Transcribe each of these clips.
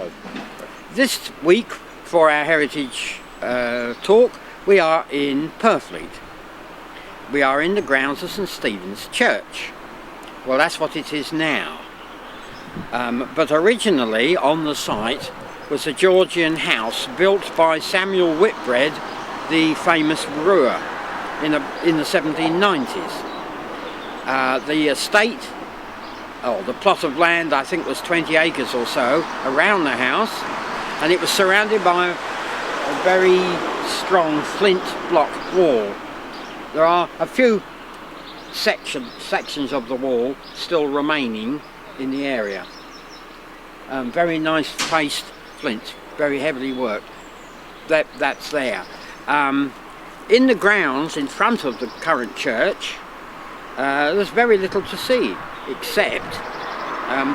So, this week, for our heritage talk, we are in Purfleet. We are in the grounds of St Stephen's Church. Well, that's what it is now. But originally on the site was a Georgian house built by Samuel Whitbread, the famous brewer, in the 1790s. The estate, the plot of land, I think was 20 acres or so around the house, and it was surrounded by a very strong flint block wall. There are a few sections of the wall still remaining in the area. Very nice faced flint, very heavily worked. That's there. In the grounds in front of the current church, there's very little to see, except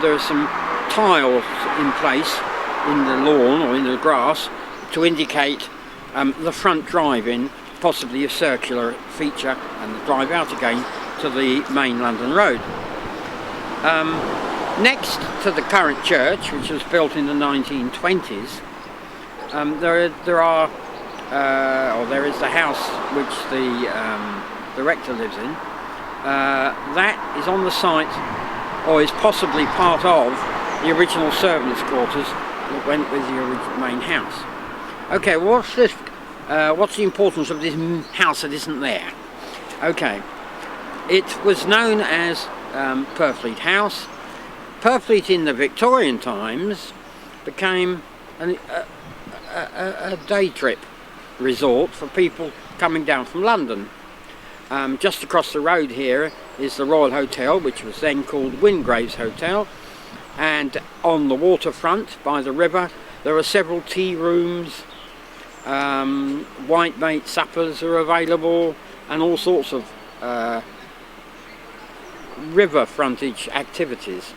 there are some tiles in place in the lawn or in the grass to indicate the front drive-in, possibly a circular feature, and the drive out again to the main London road. Next to the current church, which was built in the 1920s, there is the house which the rector lives in. That is on the site, or is possibly part of, the original servants' quarters that went with the main house. Okay, well, what's the importance of this house that isn't there? Okay, it was known as Purfleet House. Purfleet in the Victorian times became a day trip resort for people coming down from London. Just across the road here is the Royal Hotel, which was then called Wingrave's Hotel, and on the waterfront by the river there are several tea rooms, white mate suppers are available, and all sorts of river frontage activities,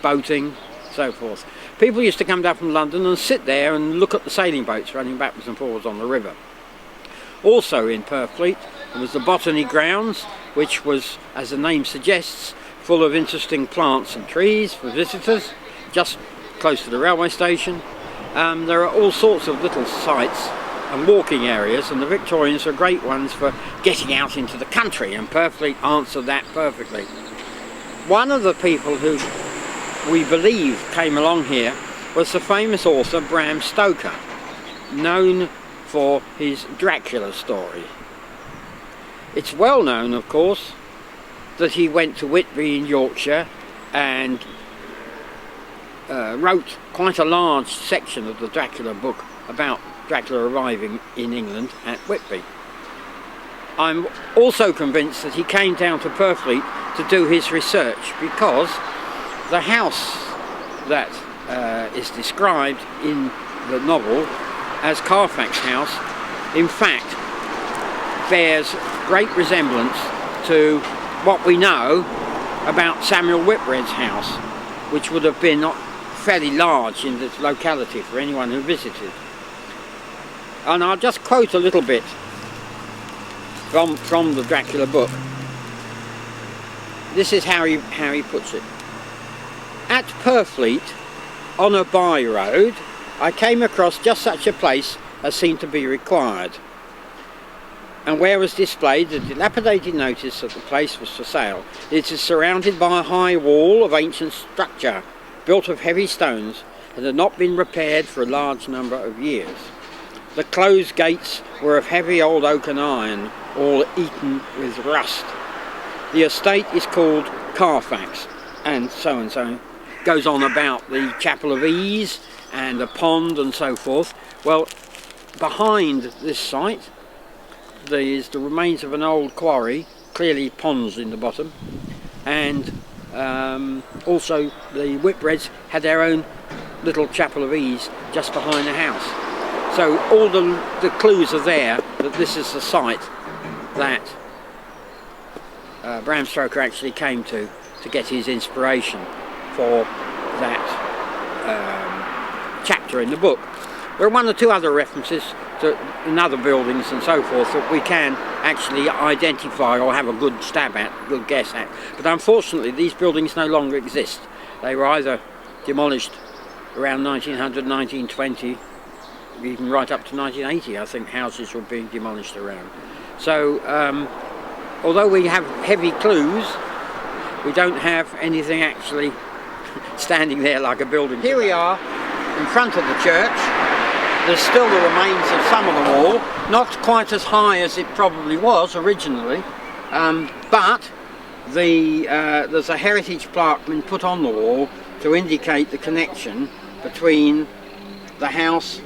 boating, so forth. People used to come down from London and sit there and look at the sailing boats running backwards and forwards on the river. Also in Purfleet there was the Botany Grounds, which was, as the name suggests, full of interesting plants and trees for visitors, just close to the railway station. There are all sorts of little sites and walking areas, and the Victorians are great ones for getting out into the country, and Purfleet answered that perfectly. One of the people who we believe came along here was the famous author Bram Stoker, known for his Dracula story. It's well known, of course, that he went to Whitby in Yorkshire and wrote quite a large section of the Dracula book about Dracula arriving in England at Whitby. I'm also convinced that he came down to Purfleet to do his research, because the house that is described in the novel as Carfax House, in fact, bears great resemblance to what we know about Samuel Whitbread's house, which would have been fairly large in this locality for anyone who visited. And I'll just quote a little bit from the Dracula book. This is how he puts it. At Purfleet, on a by road, I came across just such a place as seemed to be required, and where was displayed the dilapidated notice that the place was for sale. It is surrounded by a high wall of ancient structure, built of heavy stones, and had not been repaired for a large number of years. The closed gates were of heavy old oak and iron, all eaten with rust. The estate is called Carfax, and so goes on about the Chapel of Ease and a pond and so forth. Well, behind this site there is the remains of an old quarry, clearly ponds in the bottom, and also the Whitbreads had their own little Chapel of Ease just behind the house. So all the clues are there that this is the site that Bram Stoker actually came to get his inspiration for that chapter in the book. There are one or two other references to in other buildings and so forth that we can actually identify or have a good stab at, good guess at. But unfortunately these buildings no longer exist. They were either demolished around 1900, 1920, even right up to 1980, I think houses were being demolished around. So although we have heavy clues, we don't have anything actually standing there like a building. Here we are in front of the church. There's still the remains of some of the wall, not quite as high as it probably was originally, but there's a heritage plaque been put on the wall to indicate the connection between the house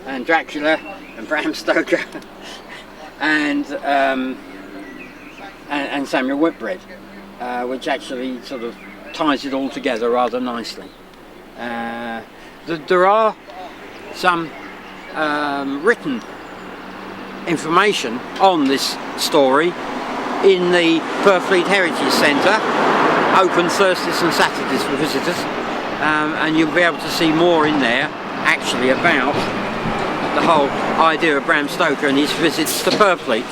and Dracula and Bram Stoker and Samuel Whitbread, which actually sort of ties it all together rather nicely. There are some written information on this story in the Purfleet Heritage Centre, open Thursdays and Saturdays for visitors, and you'll be able to see more in there actually about the whole idea of Bram Stoker and his visits to Purfleet.